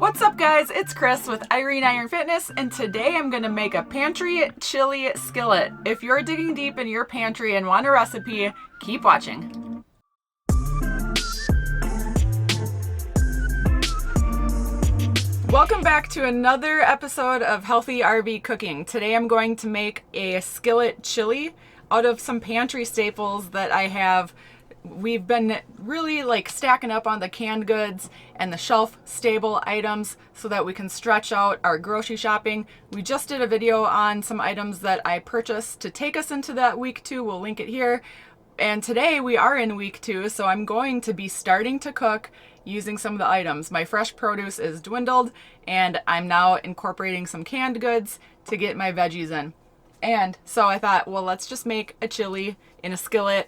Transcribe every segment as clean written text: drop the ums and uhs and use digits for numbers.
What's up guys, it's Chris with Irene Iron Fitness, and today I'm going to make a pantry chili skillet. If you're digging deep in your pantry and want a recipe, keep watching. Welcome back to another episode of Healthy RV Cooking. Today I'm going to make a skillet chili out of some pantry staples that I have. We've been really stacking up on the canned goods and the shelf stable items so that we can stretch out our grocery shopping. We just did a video on some items that I purchased to take us into that week 2. We'll link it here. And today we are in week 2, so I'm going to be starting to cook using some of the items. My fresh produce is dwindled and I'm now incorporating some canned goods to get my veggies in. And so I thought, well, let's just make a chili in a skillet.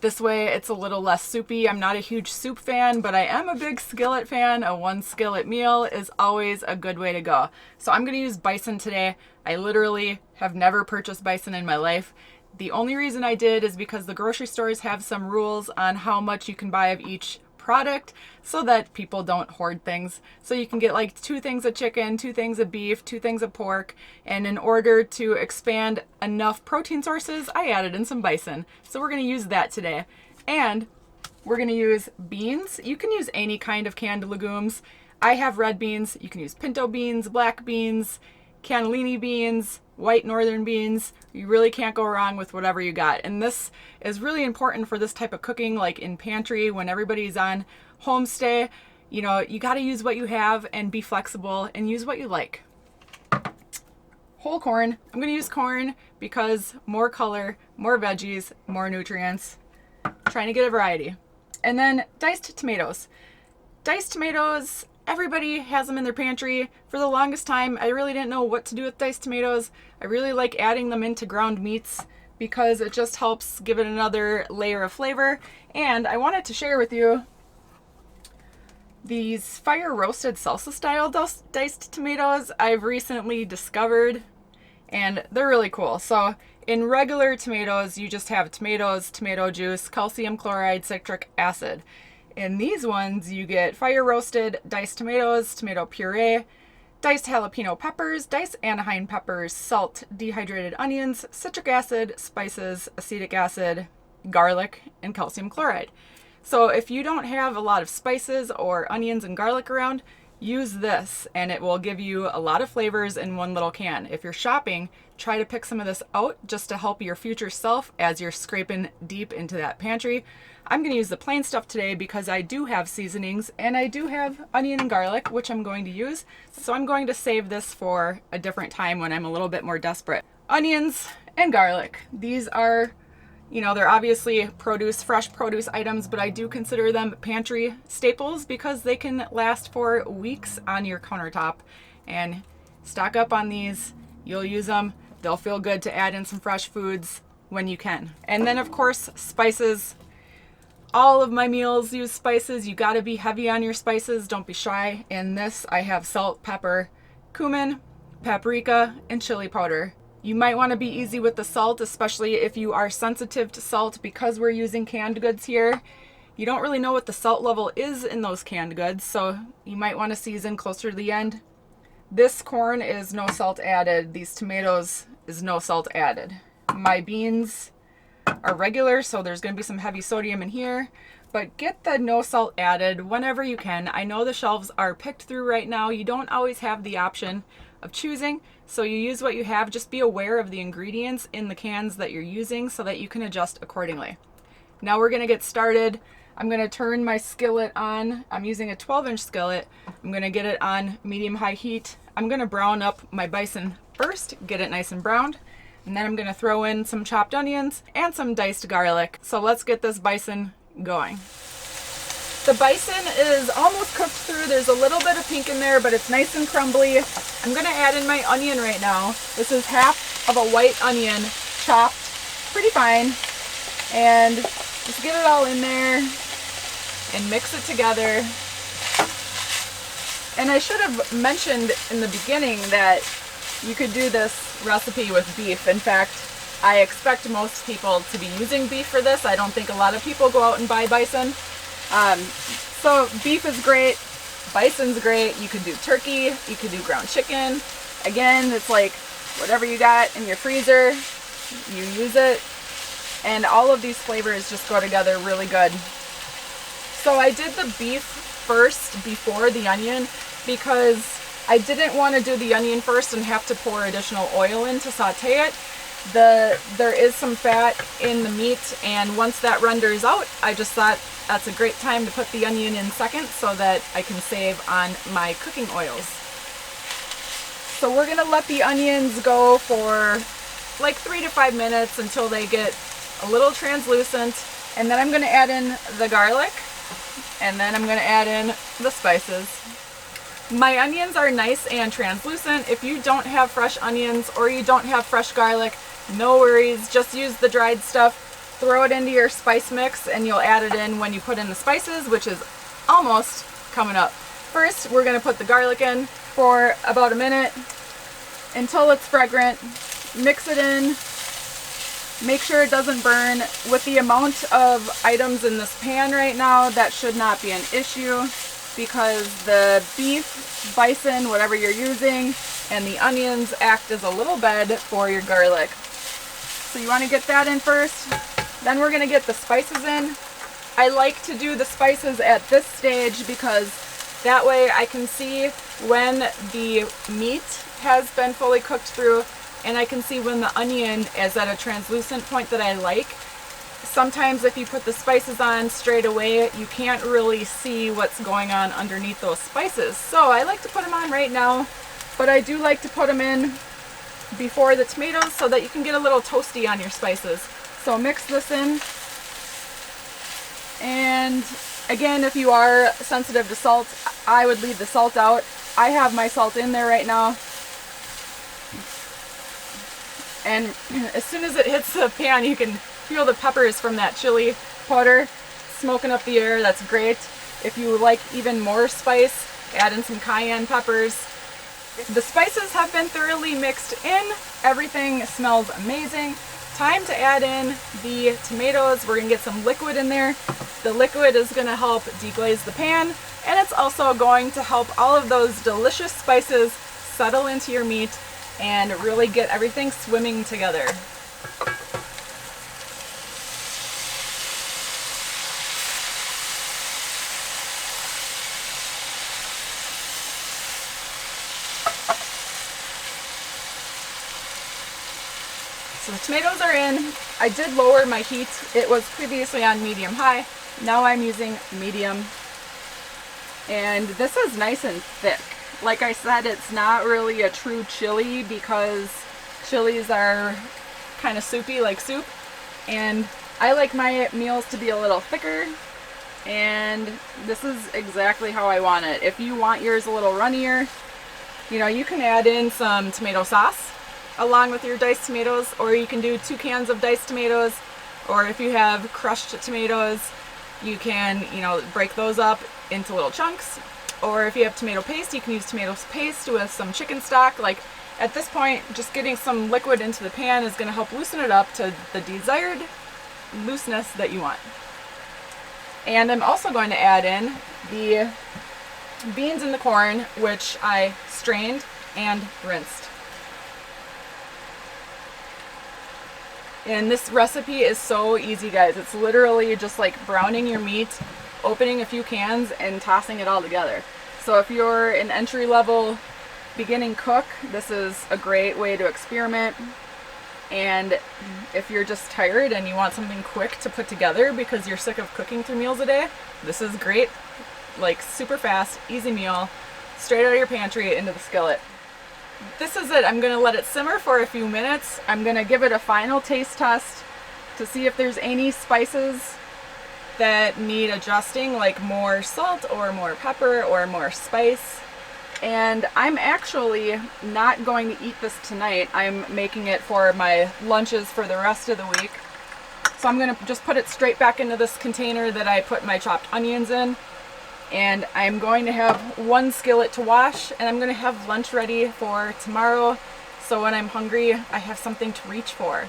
This way it's a little less soupy. I'm not a huge soup fan, but I am a big skillet fan. A one skillet meal is always a good way to go. So I'm going to use bison today. I literally have never purchased bison in my life. The only reason I did is because the grocery stores have some rules on how much you can buy of each product so that people don't hoard things. So you can get 2 things of chicken, 2 things of beef, 2 things of pork, and in order to expand enough protein sources, I added in some bison. So we're going to use that today. And we're going to use beans. You can use any kind of canned legumes. I have red beans. You can use pinto beans, black beans, cannellini beans, white northern beans. You really can't go wrong with whatever you got. And this is really important for this type of cooking, like in pantry when everybody's on homestay. You know, you got to use what you have and be flexible and use what you like. Whole corn. I'm going to use corn because more color, more veggies, more nutrients. Trying to get a variety. And then diced tomatoes. Diced tomatoes, everybody has them in their pantry. For the longest time, I really didn't know what to do with diced tomatoes. I really like adding them into ground meats because it just helps give it another layer of flavor. And I wanted to share with you these fire roasted salsa style diced tomatoes I've recently discovered, and they're really cool. So in regular tomatoes, you just have tomatoes, tomato juice, calcium chloride, citric acid. In these ones, you get fire roasted diced tomatoes, tomato puree, diced jalapeno peppers, diced Anaheim peppers, salt, dehydrated onions, citric acid, spices, acetic acid, garlic, and calcium chloride. So if you don't have a lot of spices or onions and garlic around, use this and it will give you a lot of flavors in one little can. If you're shopping, try to pick some of this out just to help your future self as you're scraping deep into that pantry. I'm going to use the plain stuff today because I do have seasonings and I do have onion and garlic, which I'm going to use. So I'm going to save this for a different time when I'm a little bit more desperate. Onions and garlic. These are, they're obviously fresh produce items, but I do consider them pantry staples because they can last for weeks on your countertop. And stock up on these. You'll use them. They'll feel good to add in some fresh foods when you can. And then of course, spices. All of my meals use spices. You got to be heavy on your spices. Don't be shy. In this, I have salt, pepper, cumin, paprika, and chili powder. You might want to be easy with the salt, especially if you are sensitive to salt because we're using canned goods here. You don't really know what the salt level is in those canned goods, so you might want to season closer to the end. This corn is no salt added. These tomatoes is no salt added. My beans are regular, so there's going to be some heavy sodium in here, but get the no salt added whenever you can. I know the shelves are picked through right now. You don't always have the option of choosing, so you use what you have. Just be aware of the ingredients in the cans that you're using so that you can adjust accordingly. Now we're going to get started. I'm going to turn my skillet on. I'm using a 12-inch skillet. I'm going to get it on medium-high heat. I'm going to brown up my bison first, get it nice and browned. And then I'm going to throw in some chopped onions and some diced garlic. So let's get this bison going. The bison is almost cooked through. There's a little bit of pink in there, but it's nice and crumbly. I'm going to add in my onion right now. This is half of a white onion, chopped pretty fine. And just get it all in there and mix it together. And I should have mentioned in the beginning that you could do this recipe with beef. In fact, I expect most people to be using beef for this. I don't think a lot of people go out and buy bison. So beef is great. Bison's great. You could do turkey. You could do ground chicken. Again, it's like whatever you got in your freezer, you use it. And all of these flavors just go together really good. So I did the beef first before the onion because I didn't want to do the onion first and have to pour additional oil in to saute it. There is some fat in the meat, and once that renders out, I just thought that's a great time to put the onion in second so that I can save on my cooking oils. So we're gonna let the onions go for like 3 to 5 minutes until they get a little translucent, and then I'm gonna add in the garlic, and then I'm gonna add in the spices. My onions are nice and translucent. If you don't have fresh onions or you don't have fresh garlic, no worries, just use the dried stuff, throw it into your spice mix, and you'll add it in when you put in the spices, which is almost coming up. First, we're gonna put the garlic in for about a minute until it's fragrant. Mix it in, make sure it doesn't burn. With the amount of items in this pan right now, that should not be an issue because the beef, bison, whatever you're using, and the onions act as a little bed for your garlic. So you want to get that in first. Then we're going to get the spices in. I like to do the spices at this stage because that way I can see when the meat has been fully cooked through, and I can see when the onion is at a translucent point that I like. Sometimes if you put the spices on straight away, you can't really see what's going on underneath those spices. So I like to put them on right now, but I do like to put them in before the tomatoes so that you can get a little toasty on your spices. So mix this in. And again, if you are sensitive to salt, I would leave the salt out. I have my salt in there right now. And as soon as it hits the pan, you can feel the peppers from that chili powder smoking up the air. That's great. If you like even more spice, add in some cayenne peppers. The spices have been thoroughly mixed in. Everything smells amazing. Time to add in the tomatoes. We're gonna get some liquid in there. The liquid is gonna help deglaze the pan, and it's also going to help all of those delicious spices settle into your meat and really get everything swimming together. So the tomatoes are in. I did lower my heat. It was previously on medium-high. Now I'm using medium. And this is nice and thick. Like I said, it's not really a true chili because chilies are kind of soupy, like soup. And I like my meals to be a little thicker. And this is exactly how I want it. If you want yours a little runnier, you know, you can add in some tomato sauce along with your diced tomatoes, or you can do 2 cans of diced tomatoes, or if you have crushed tomatoes, you can, you know, break those up into little chunks. Or if you have tomato paste, you can use tomato paste with some chicken stock. Like at this point, just getting some liquid into the pan is going to help loosen it up to the desired looseness that you want. And I'm also going to add in the beans and the corn, which I strained and rinsed. And this recipe is so easy, guys. It's literally just like browning your meat, opening a few cans, and tossing it all together. So if you're an entry-level beginning cook, this is a great way to experiment. And if you're just tired and you want something quick to put together because you're sick of cooking 3 meals a day, this is great. Like super fast, easy meal, straight out of your pantry into the skillet. This is it. I'm going to let it simmer for a few minutes. I'm going to give it a final taste test to see if there's any spices that need adjusting, like more salt or more pepper or more spice. And I'm actually not going to eat this tonight. I'm making it for my lunches for the rest of the week. So I'm going to just put it straight back into this container that I put my chopped onions in. And I'm going to have 1 skillet to wash, and I'm going to have lunch ready for tomorrow. So when I'm hungry, I have something to reach for.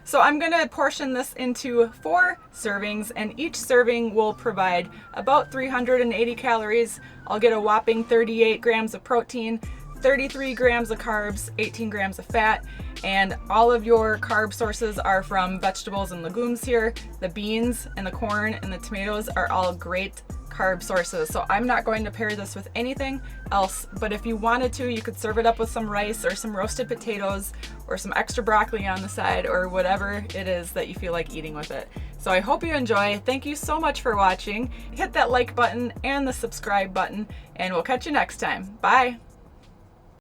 So I'm going to portion this into 4 servings, and each serving will provide about 380 calories. I'll get a whopping 38 grams of protein, 33 grams of carbs, 18 grams of fat, and all of your carb sources are from vegetables and legumes here. The beans and the corn and the tomatoes are all great carb sources. So I'm not going to pair this with anything else, but if you wanted to, you could serve it up with some rice or some roasted potatoes or some extra broccoli on the side or whatever it is that you feel like eating with it. So I hope you enjoy. Thank you so much for watching. Hit that like button and the subscribe button, and we'll catch you next time. Bye.